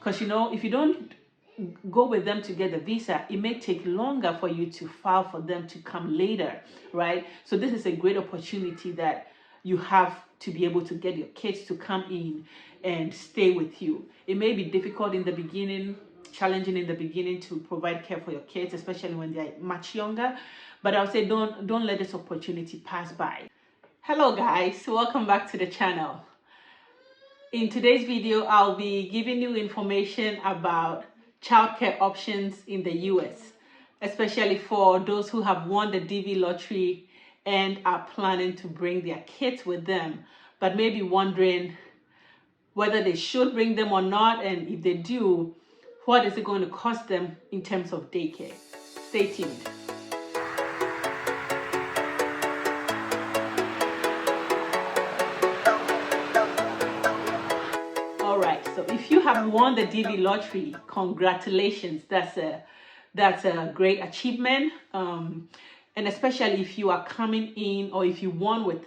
Because, you know, if you don't go with them to get the visa, it may take longer for you to file for them to come later, right? So this is a great opportunity that you have to be able to get your kids to come in and stay with you. It may be difficult in the beginning, challenging in the beginning to provide care for your kids, especially when they're much younger, but I would say don't let this opportunity pass by. Hello guys, welcome back to the channel. In today's video, I'll be giving you information about childcare options in the US, especially for those who have won the DV lottery and are planning to bring their kids with them, but may be wondering whether they should bring them or not, and if they do, what is it going to cost them in terms of daycare. Stay tuned. So if you have won the DV lottery, congratulations. That's a great achievement. And especially if you are coming in, or if you won with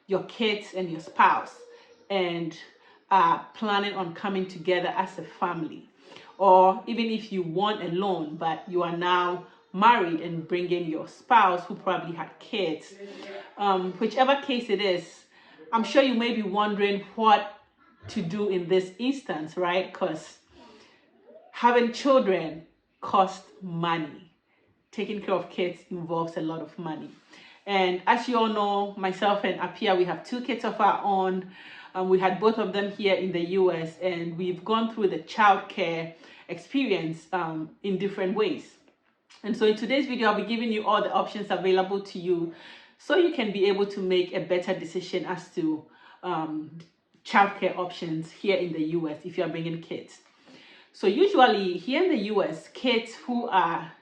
your kids and your spouse and are planning on coming together as a family, or even if you won alone but you are now married and bringing your spouse who probably had kids, whichever case it is, I'm sure you may be wondering what to do in this instance, right? Because having children costs money. Taking care of kids involves a lot of money. And as you all know, myself and Apia, we have 2 kids of our own. We had both of them here in the US, and we've gone through the childcare experience in different ways. And so in today's video, I'll be giving you all the options available to you so you can be able to make a better decision as to childcare options here in the US if you are bringing kids. So usually here in the US, kids who are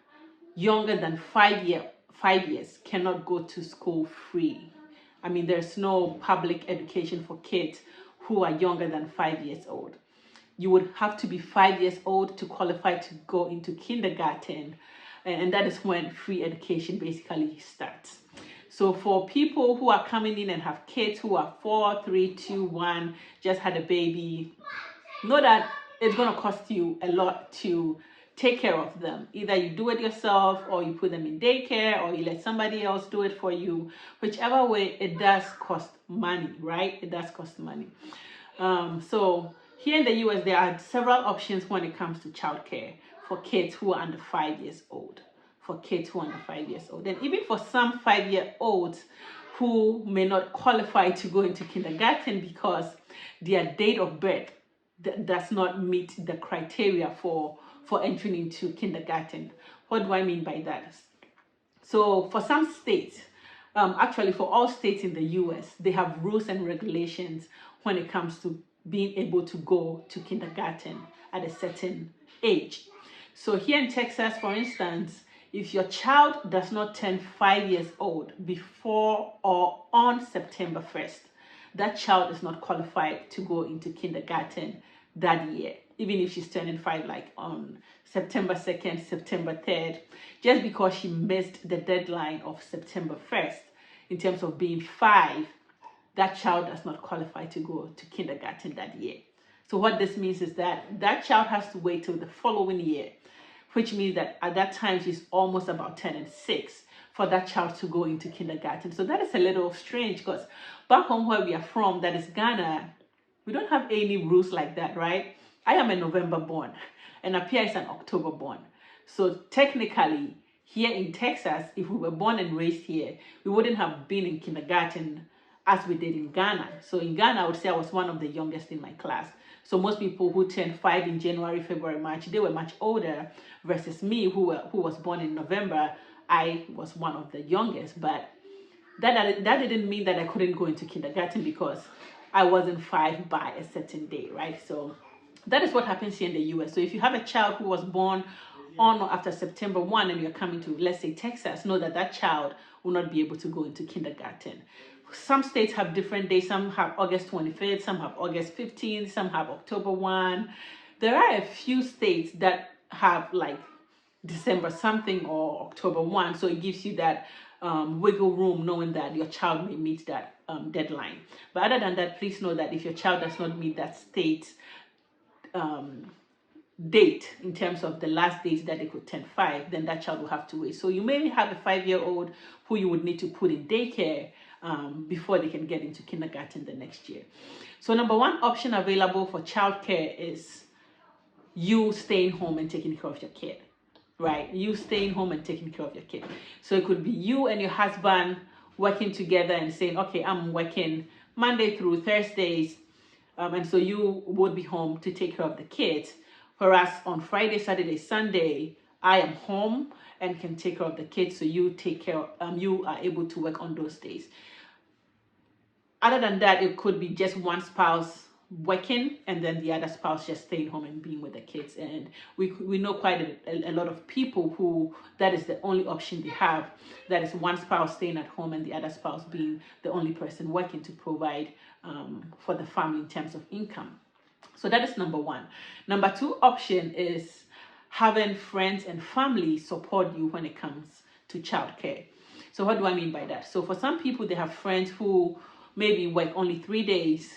younger than 5 years cannot go to school free. I mean, there's no public education for kids who are younger than 5 years old. You would have to be 5 years old to qualify to go into kindergarten, and that is when free education basically starts. So for people who are coming in and have kids who are 4, 3, 2, 1, just had a baby, know that it's going to cost you a lot to take care of them. Either you do it yourself, or you put them in daycare, or you let somebody else do it for you. Whichever way, it does cost money, right? It does cost money. So here in the US, there are several options when it comes to childcare for kids who are under 5 years old. And even for some 5-year-olds who may not qualify to go into kindergarten because their date of birth does not meet the criteria for entering into kindergarten. What do I mean by that? So for some states, actually for all states in the US, they have rules and regulations when it comes to being able to go to kindergarten at a certain age. So here in Texas, for instance, if your child does not turn 5 years old before or on September 1st, that child is not qualified to go into kindergarten that year, even if she's turning 5 like on September 2nd, September 3rd, just because she missed the deadline of September 1st in terms of being 5, that child does not qualify to go to kindergarten that year. So what this means is that that child has to wait till the following year, which means that at that time she's almost about 6 for that child to go into kindergarten. So that is a little strange, because back home where we are from, that is Ghana, we don't have any rules like that, right? I am a November born and Apia is an October born. So technically here in Texas, if we were born and raised here, we wouldn't have been in kindergarten as we did in Ghana. So in Ghana, I would say I was one of the youngest in my class. So most people who turned 5 in January, February, March, they were much older versus me who was born in November. I was one of the youngest, but that didn't mean that I couldn't go into kindergarten because I wasn't 5 by a certain day, right? So that is what happens here in the US. So if you have a child who was born on or after September 1 and you're coming to, let's say, Texas, know that that child will not be able to go into kindergarten. Some states have different days. Some have August 25th, some have August 15th, some have October 1. There are a few states that have like December something or October 1. So it gives you that wiggle room, knowing that your child may meet that deadline. But other than that, please know that if your child does not meet that state date in terms of the last date that they could turn 5, then that child will have to wait. So you may have a 5-year-old who you would need to put in daycare before they can get into kindergarten the next year. So number one option available for childcare is you staying home and taking care of your kid, right? You staying home and taking care of your kid. So it could be you and your husband working together and saying, okay, I'm working Monday through Thursdays, and so you would be home to take care of the kids. Whereas on Friday, Saturday, Sunday, I am home and can take care of the kids. So you take care, you are able to work on those days. Other than that, it could be just one spouse working and then the other spouse just staying home and being with the kids. And we know quite a lot of people who that is the only option they have. That is one spouse staying at home and the other spouse being the only person working to provide for the family in terms of income. So that is number one. Number two option is having friends and family support you when it comes to childcare. So what do I mean by that? So for some people, they have friends who maybe work only 3 days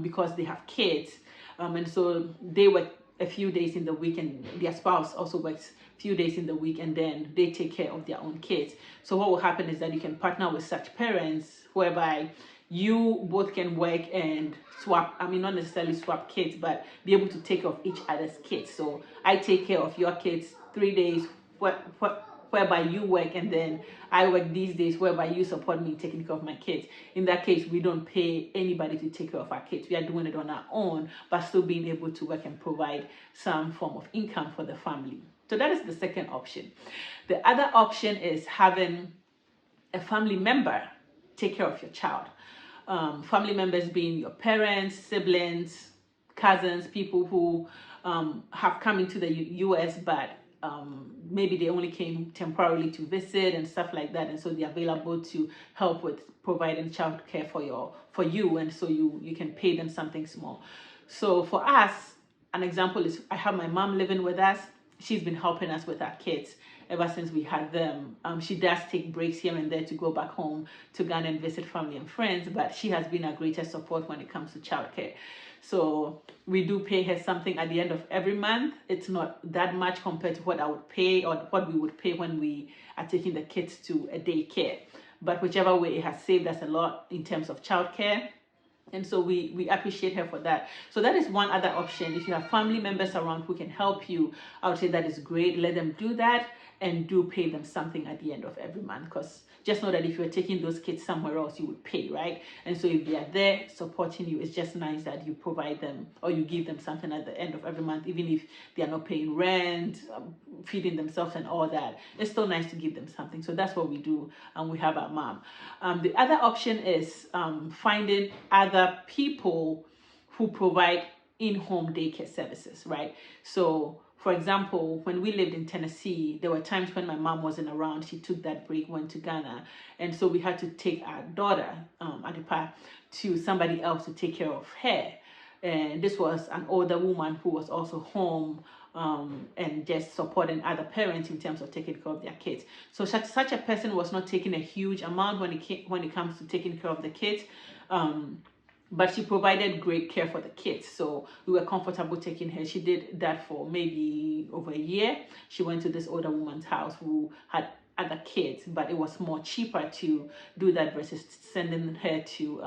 because they have kids, and so they work a few days in the week, and their spouse also works a few days in the week, and then they take care of their own kids. So what will happen is that you can partner with such parents whereby you both can work and swap, I mean, not necessarily swap kids, but be able to take care of each other's kids. So I take care of your kids 3 days whereby you work, and then I work these days whereby you support me taking care of my kids. In that case, we don't pay anybody to take care of our kids. We are doing it on our own, but still being able to work and provide some form of income for the family. So that is the second option. The other option is having a family member take care of your child. Family members being your parents, siblings, cousins, people who have come into the US, but maybe they only came temporarily to visit and stuff like that, and so they're available to help with providing childcare for you, and so you can pay them something small. So for us, an example is I have my mom living with us. She's been helping us with our kids ever since we had them. She does take breaks here and there to go back home to Ghana and visit family and friends, but she has been our greatest support when it comes to childcare. So we do pay her something at the end of every month. It's not that much compared to what I would pay or what we would pay when we are taking the kids to a daycare. But whichever way, it has saved us a lot in terms of childcare. And so we appreciate her for that. So that is one other option. If you have family members around who can help you, I would say that is great. Let them do that, and do pay them something at the end of every month, because just know that if you're taking those kids somewhere else, you would pay, right? And so if they are there supporting you, it's just nice that you provide them or you give them something at the end of every month, even if they are not paying rent, feeding themselves and all that. It's still nice to give them something. So that's what we do, and we have our mom. The other option is finding other people who provide in-home daycare services, right? So for example, when we lived in Tennessee, there were times when my mom wasn't around. She took that break, went to Ghana, and so we had to take our daughter, Adepa, to somebody else to take care of her. And this was an older woman who was also home and just supporting other parents in terms of taking care of their kids. So such a person was not taking a huge amount when it comes to taking care of the kids. But she provided great care for the kids, so we were comfortable taking her. She did that for maybe over a year. She went to this older woman's house who had other kids, but it was more cheaper to do that versus sending her to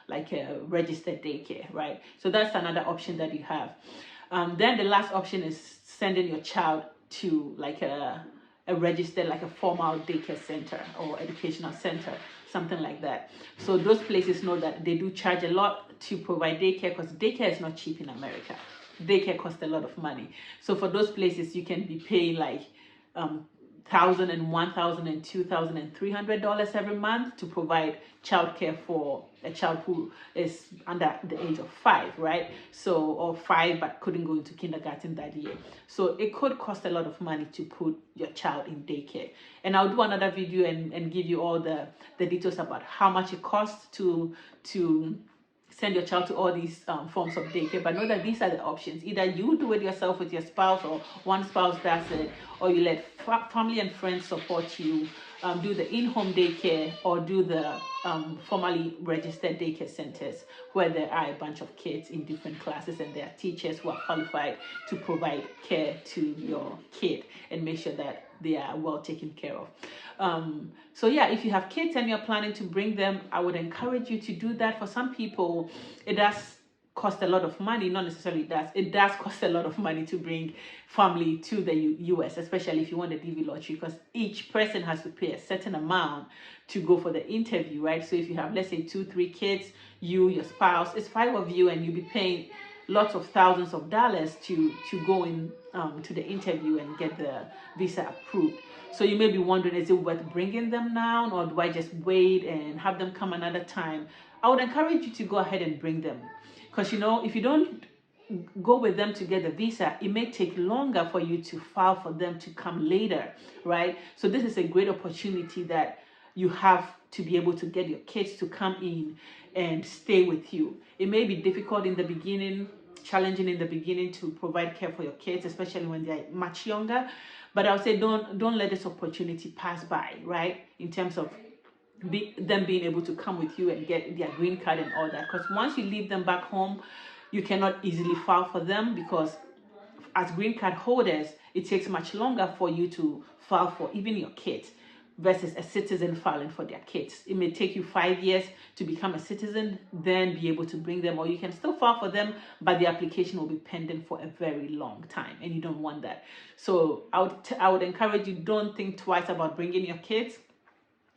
like a registered daycare, right? So that's another option that you have. Then the last option is sending your child to like a registered, like a formal daycare center or educational center, something like that. So those places know that they do charge a lot to provide daycare, because daycare is not cheap in America. Daycare costs a lot of money. So for those places, you can be paying like $1,000 and $1,000 and $2,000 and $300 every month to provide childcare for a child who is under the age of 5, right? So, or 5 but couldn't go into kindergarten that year. So it could cost a lot of money to put your child in daycare. And I'll do another video and give you all the details about how much it costs to send your child to all these forms of daycare. But know that these are the options. Either you do it yourself with your spouse, or one spouse does it, or you let family and friends support you do the in-home daycare or do the formally registered daycare centers where there are a bunch of kids in different classes and there are teachers who are qualified to provide care to your kid and make sure that they are well taken care of. So yeah, if you have kids and you're planning to bring them, I would encourage you to do that. For some people, it does cost a lot of money. Not necessarily does. It does cost a lot of money to bring family to the US, especially if you want the DV lottery, because each person has to pay a certain amount to go for the interview, right? So if you have, let's say, 2-3 kids, you, your spouse, it's 5 of you, and you'll be paying lots of thousands of dollars to go in to the interview and get the visa approved. So you may be wondering, is it worth bringing them now, or do I just wait and have them come another time? I would encourage you to go ahead and bring them, because you know, if you don't go with them to get the visa, it may take longer for you to file for them to come later, right? So this is a great opportunity that you have to be able to get your kids to come in and stay with you. It may be difficult in the beginning, challenging in the beginning to provide care for your kids, especially when they're much younger. But I would say don't let this opportunity pass by, right? In terms of them being able to come with you and get their green card and all that. Because once you leave them back home, you cannot easily file for them, because as green card holders, it takes much longer for you to file for even your kids versus a citizen filing for their kids. It may take you 5 years to become a citizen, then be able to bring them, or you can still file for them, but the application will be pending for a very long time, and you don't want that. So I would encourage you, don't think twice about bringing your kids.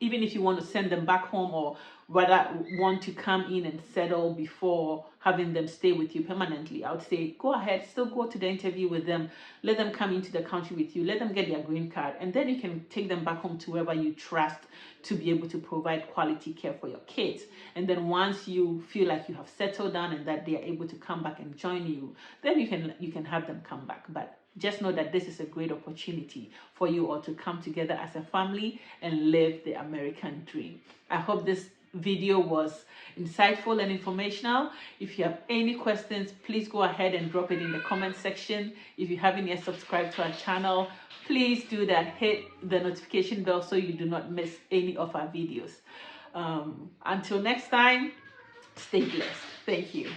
Even if you want to send them back home, or rather want to come in and settle before having them stay with you permanently, I would say go ahead, still go to the interview with them, let them come into the country with you, let them get their green card, and then you can take them back home to wherever you trust to be able to provide quality care for your kids. And then once you feel like you have settled down and that they are able to come back and join you, then you can have them come back. But just know that this is a great opportunity for you all to come together as a family and live the American dream. I hope this video was insightful and informational. If you have any questions, please go ahead and drop it in the comment section. If you haven't yet subscribed to our channel, please do that. Hit the notification bell so you do not miss any of our videos. Until next time, stay blessed. Thank you.